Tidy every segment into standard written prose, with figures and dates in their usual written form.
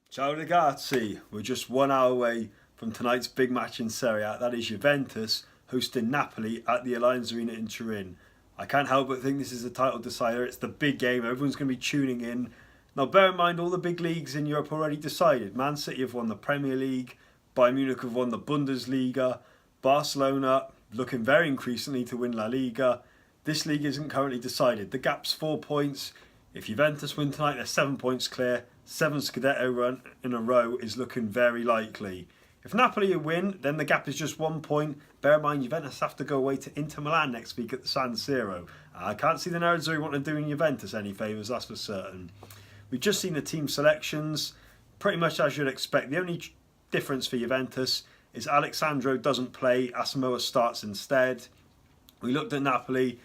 Ciao ragazzi, we're just 1 hour away from tonight's big match in Serie A. That is Juventus hosting Napoli at the Allianz Arena in Turin. I can't help but think this is the title decider. It's the big game. Everyone's going to be tuning in. Now bear in mind all the big leagues in Europe already decided. Man City have won the Premier League. Bayern Munich have won the Bundesliga. Barcelona looking very increasingly to win La Liga. This league isn't currently decided. The gap's 4 points. If Juventus win tonight, they're 7 points clear. 7 Scudetto run in a row is looking very likely. If Napoli win, then the gap is just 1 point. Bear in mind, Juventus have to go away to Inter Milan next week at the San Siro. I can't see the Nerazzurri wanting to do in Juventus any favours, that's for certain. We've just seen the team selections, pretty much as you'd expect. The only difference for Juventus is Alexandro doesn't play, Asamoah starts instead. We looked at Napoli,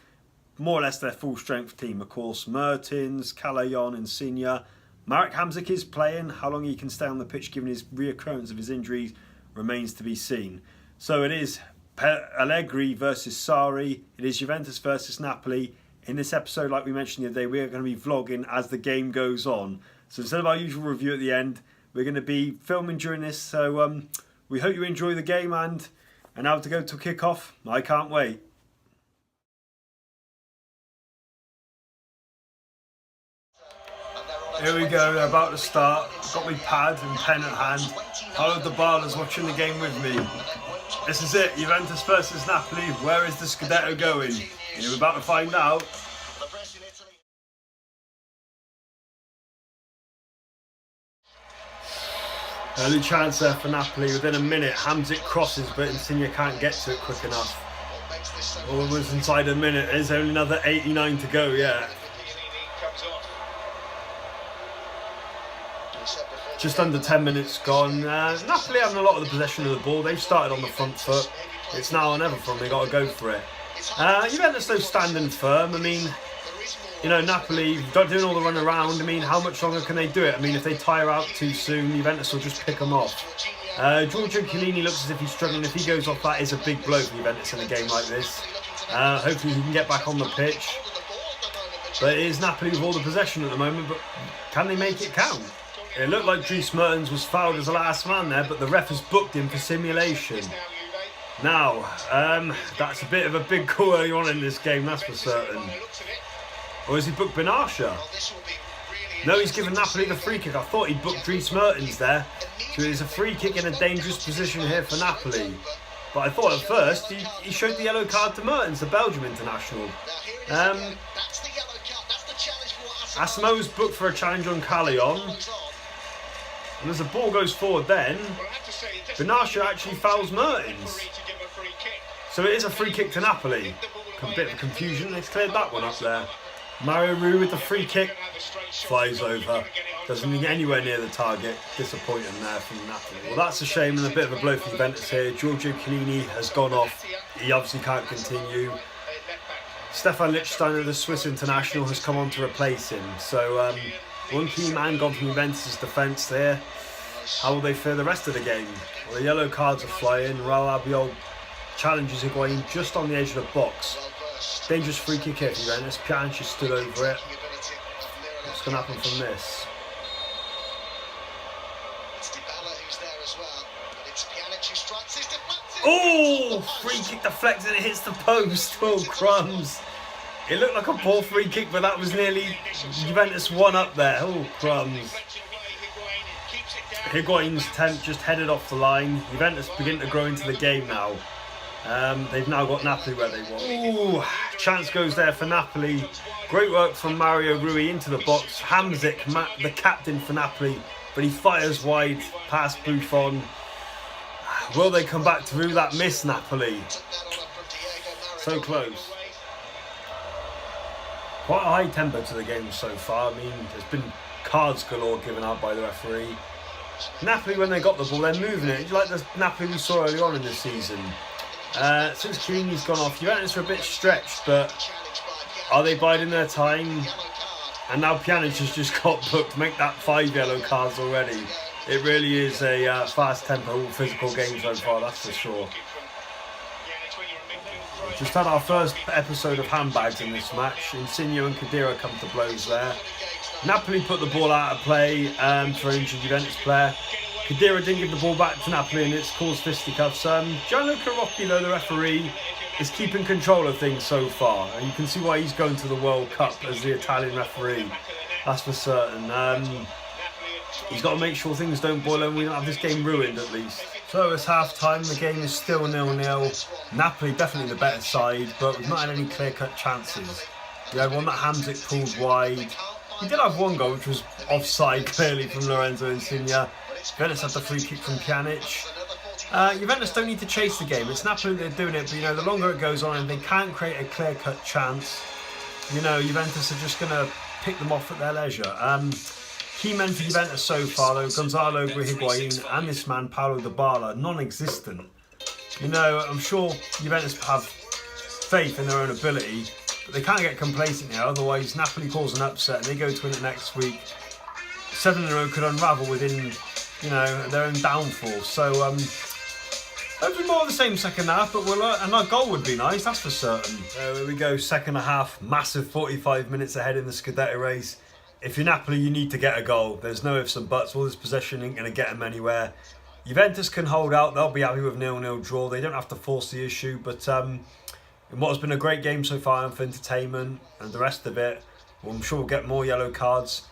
more or less their full strength team. Of course, Mertens, Kalidou, Insigne. Marek Hamsik is playing. How long he can stay on the pitch given his reoccurrence of his injuries remains to be seen. So it is Allegri versus Sarri. It is Juventus versus Napoli. In this episode, like we mentioned the other day, we are going to be vlogging as the game goes on. So instead of our usual review at the end, we're going to be filming during this. So we hope you enjoy the game, and now to go to kick-off. I can't wait. Here we go, they're about to start. Got my pad and pen at hand. Paolo Di Bala's watching the game with me. This is it, Juventus versus Napoli. Where is the Scudetto going? We're about to find out. Early chance there for Napoli. Within a minute, Hamsik crosses, but Insigne can't get to it quick enough. Almost inside a minute. There's only another 89 to go, yeah. Just under 10 minutes gone. Napoli having a lot of the possession of the ball. They've started on the front foot. It's now or never for them. They've got to go for it. Juventus though standing firm. I mean, you know, Napoli doing all the run around. I mean, how much longer can they do it? I mean, if they tire out too soon, Juventus will just pick them off. Giorgio Chiellini looks as if he's struggling. If he goes off, that is a big blow for Juventus in a game like this. Hopefully he can get back on the pitch. But it is Napoli with all the possession at the moment. But can they make it count? It looked like Dries Mertens was fouled as the last man there, but the ref has booked him for simulation. Now, that's a bit of a big call early on in this game, that's for certain. Or has he booked Benasha? No, he's given Napoli the free kick. I thought he'd booked Dries Mertens there. So it's a free kick in a dangerous position here for Napoli. But I thought at first he showed the yellow card to Mertens, the Belgium international. Asamoah's booked for a challenge on Kalidou. And as the ball goes forward then, Benasha actually fouls Mertens. So it is a free kick to Napoli. A bit of confusion, they've cleared that one up there. Mario Rui with the free kick, flies over. Doesn't get anywhere near the target. Disappointing there from Napoli. Well, that's a shame and a bit of a blow for Juventus here. Giorgio Chiellini has gone off. He obviously can't continue. Stefan Lichtsteiner, the Swiss international, has come on to replace him. So one key man gone from Juventus' defence there. How will they fare the rest of the game? Well, the yellow cards are flying. Raul Albiol challenges Higuain just on the edge of the box. Dangerous free kick here for Juventus. Pjanic has stood over it. What's going to happen from this? Oh! Free kick deflected and it hits the post. Oh, crumbs. It looked like a poor free kick, but that was nearly Juventus 1 up there. Oh, crumbs. Higuain's attempt just headed off the line. Juventus begin to grow into the game now. They've now got Napoli where they want. Ooh, chance goes there for Napoli. Great work from Mario Rui into the box. Hamsik, the captain for Napoli, but he fires wide past Buffon. Will they come back through that miss, Napoli? So close. Quite a high tempo to the game so far. I mean, there's been cards galore given out by the referee. Napoli, when they got the ball, they're moving it. Like the Napoli we saw early on in the season. Since Chiellini's gone off, Juventus are a bit stretched, but are they biding their time? And now Pjanic has just got booked. Make that 5 yellow cards already. It really is a fast tempo, physical game so far, that's for sure. We've just had our first episode of handbags in this match. Insigne and Khedira come to blows there. Napoli put the ball out of play for an injured Juventus player. Khedira didn't give the ball back to Napoli and it's caused fisticuffs. Gianluca Rocchi, though, the referee, is keeping control of things so far. And you can see why he's going to the World Cup as the Italian referee. That's for certain. He's got to make sure things don't boil over. We don't have this game ruined, at least. So it's half-time. The game is still 0-0. Napoli definitely the better side, but we've not had any clear-cut chances. We had one that Hamzik pulled wide. He did have one goal, which was offside, clearly, from Lorenzo Insigne. Juventus had the free kick from Pjanic. Juventus don't need to chase the game. It's Napoli that are doing it, but the longer it goes on and they can't create a clear-cut chance, Juventus are just going to pick them off at their leisure. Key men for Juventus so far, though, Gonzalo Higuain and this man, Paulo Dybala, non-existent. I'm sure Juventus have faith in their own ability, but they can't get complacent here, otherwise Napoli cause an upset and they go to win it next week. 7 in a row could unravel within, their own downfall. So, hopefully more of the same second half, but and our goal would be nice, that's for certain. Here we go, second half, massive 45 minutes ahead in the Scudetto race. If you're Napoli, you need to get a goal. There's no ifs and buts. All this possession ain't going to get them anywhere. Juventus can hold out. They'll be happy with 0-0 draw. They don't have to force the issue. But in what has been a great game so far and for entertainment and the rest of it, well, I'm sure we'll get more yellow cards.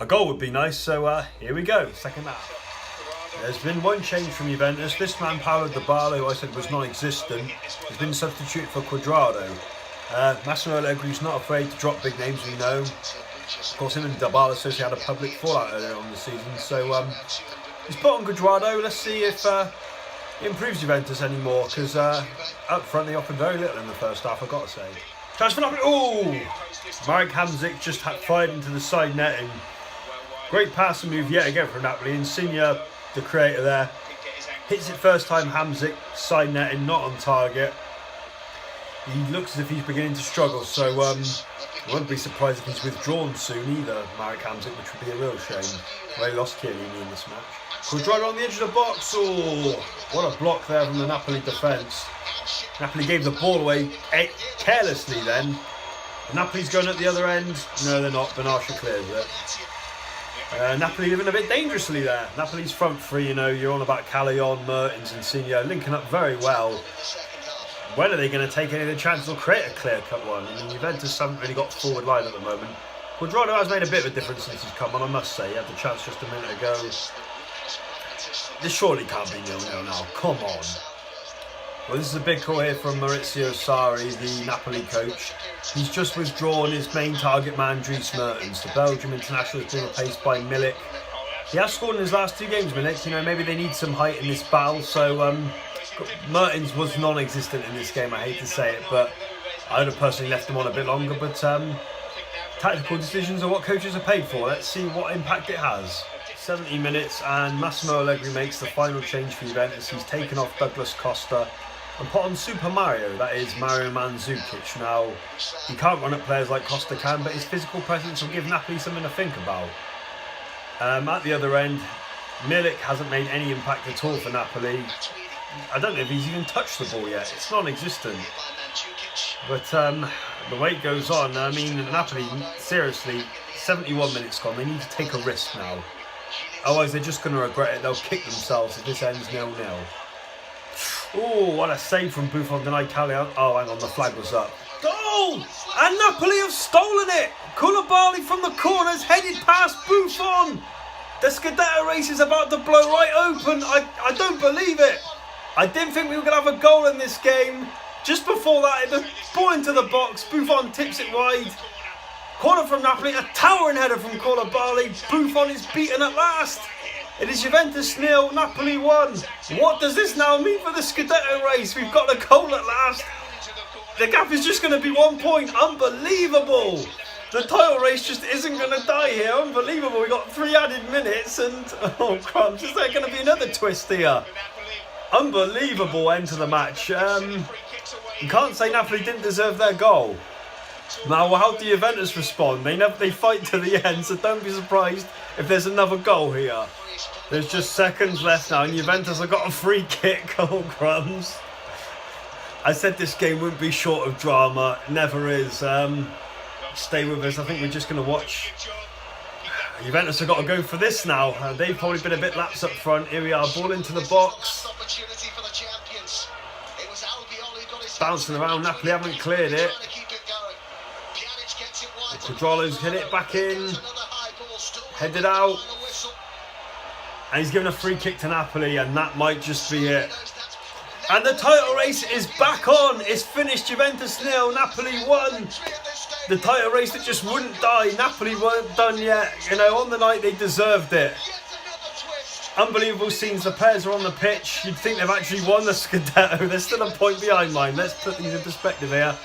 A goal would be nice. So here we go, second half. There's been one change from Juventus. This man, Paulo Dybala, who I said was non-existent, has been substituted for Cuadrado. Massimo Allegri's not afraid to drop big names, we know. Of course, him and Dybala associated had a public fallout earlier on the season, so he's put on Cuadrado. Let's see if it improves Juventus anymore, because up front they offered very little in the first half, I've got to say. Chance for Napoli. Oh! Marek Hamzik just fired into the side netting. Great passing move yet again from Napoli. Insigne, the creator there, hits it first time. Hamzik, side netting, not on target. He looks as if he's beginning to struggle, so I wouldn't be surprised if he's withdrawn soon either, Marek Hamzik, which would be a real shame. Well, he lost Chiellini in this match. Cuadrado on the edge of the box. Oh, what a block there from the Napoli defence. Napoli gave the ball away carelessly then. Napoli's going at the other end. No, they're not. Benasha clears it. Napoli living a bit dangerously there. Napoli's front three, you're on about Callion, Mertens, Insigne, linking up very well. When are they going to take any of the chances or create a clear-cut one? Juventus haven't really got forward line at the moment. Cuadrado has made a bit of a difference since he's come on, I must say. He had the chance just a minute ago. This surely can't be 0-0 now. Come on. Well, this is a big call here from Maurizio Sarri, the Napoli coach. He's just withdrawn his main target man, Dries Mertens. The Belgium international has been replaced by Milik. He has scored in his last 2 games, Milik. Maybe they need some height in this battle, so Mertens was non-existent in this game, I hate to say it, but I would have personally left him on a bit longer, but tactical decisions are what coaches are paid for. Let's see what impact it has. 70 minutes and Massimo Allegri makes the final change for Juventus. He's taken off Douglas Costa and put on Super Mario, that is Mario Mandzukic. Now, he can't run at players like Costa can, but his physical presence will give Napoli something to think about. At the other end, Milik hasn't made any impact at all for Napoli. I don't know if he's even touched the ball yet. It's non-existent. But the way it goes on, Napoli, seriously, 71 minutes gone. They need to take a risk now. Otherwise, they're just going to regret it. They'll kick themselves if this ends 0-0. Oh, what a save from Buffon. Denied Calcio. Oh, hang on, the flag was up. Goal! And Napoli have stolen it! Koulibaly from the corners, headed past Buffon. The Scudetto race is about to blow right open. I don't believe it. I didn't think we were going to have a goal in this game. Just before that, the ball into the box. Buffon tips it wide. Corner from Napoli, a towering header from Koulibaly. Buffon is beaten at last. It is Juventus 0, Napoli 1. What does this now mean for the Scudetto race? We've got a goal at last. The gap is just going to be 1 point. Unbelievable. The title race just isn't going to die here. Unbelievable. We got 3 added minutes and, oh crumbs, is there going to be another twist here? Unbelievable end to the match. You can't say Napoli didn't deserve their goal. Now, how do Juventus respond? They fight to the end, so don't be surprised if there's another goal here. There's just seconds left now, and Juventus have got a free kick. Oh, crumbs. I said this game wouldn't be short of drama. It never is. Stay with us. I think we're just going to watch Juventus have got to go for this now. They've probably been a bit lax up front. Here we are, ball into the box. Bouncing around, Napoli haven't cleared it. Quadralo's hit it back in. Headed out. And he's given a free kick to Napoli, and that might just be it. And the title race is back on. It's finished. Juventus 0, Napoli 1. The title race that just wouldn't die. Napoli weren't done yet. You know, on the night they deserved it. Unbelievable scenes. The players are on the pitch. You'd think they've actually won the Scudetto. They're still a point behind mine. Let's put these in perspective here.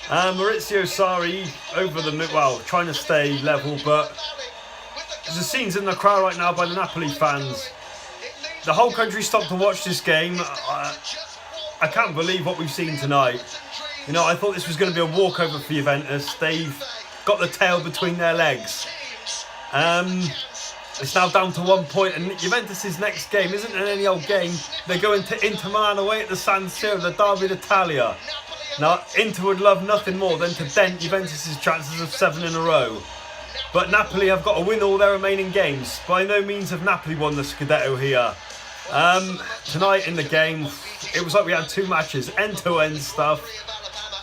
Maurizio Sarri over the mid, well, trying to stay level, but there's the scenes in the crowd right now by the Napoli fans. The whole country stopped to watch this game. I can't believe what we've seen tonight. You know, I thought this was going to be a walkover for Juventus. They've got the tail between their legs. It's now down to 1 point, and Juventus' next game isn't any old game. They're going to Inter Milan away at the San Siro, the Derby d'Italia. Now, Inter would love nothing more than to dent Juventus' chances of 7 in a row. But Napoli have got to win all their remaining games. By no means have Napoli won the Scudetto here. Tonight in the game, it was like we had two matches, end-to-end stuff.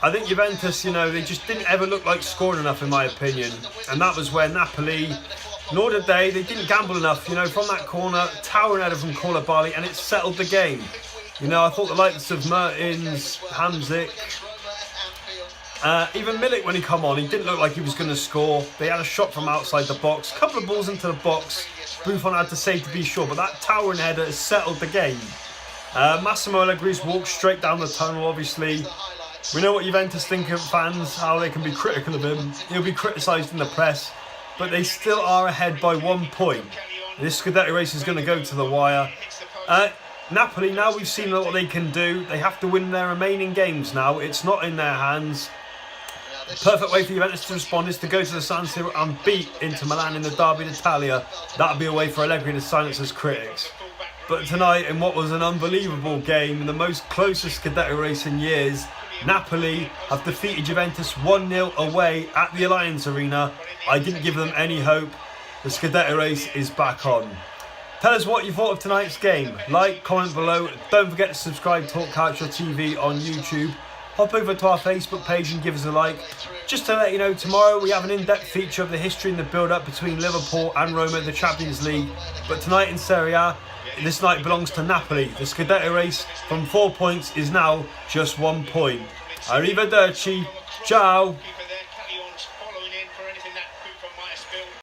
I think Juventus, you know, they just didn't ever look like scoring enough in my opinion. And that was where Napoli, nor did they didn't gamble enough, you know, from that corner, towering header from Koulibaly, and it settled the game. You know, I thought the likes of Mertens, Hamzik, even Milik when he come on, he didn't look like he was going to score. They had a shot from outside the box, a couple of balls into the box. Buffon had to save to be sure, but that towering header has settled the game. Massimo Allegri's walked straight down the tunnel, obviously. We know what Juventus think of fans, how they can be critical of him. He'll be criticised in the press, but they still are ahead by 1 point. This Scudetto race is going to go to the wire. Napoli, now we've seen what they can do. They have to win their remaining games now. It's not in their hands. The perfect way for Juventus to respond is to go to the San Siro and beat Inter Milan in the Derby d'Italia. That would be a way for Allegri to silence his critics. But tonight, in what was an unbelievable game, the most closest Scudetto race in years, Napoli have defeated Juventus 1-0 away at the Alliance Arena. I didn't give them any hope. The Scudetto race is back on. Tell us what you thought of tonight's game. Like, comment below. Don't forget to subscribe to Talk Calcio TV on YouTube. Hop over to our Facebook page and give us a like. Just to let you know, tomorrow we have an in-depth feature of the history and the build-up between Liverpool and Roma in the Champions League. But tonight in Serie A, this night belongs to Napoli. The Scudetto race from 4 points is now just 1 point. Arrivederci. Ciao.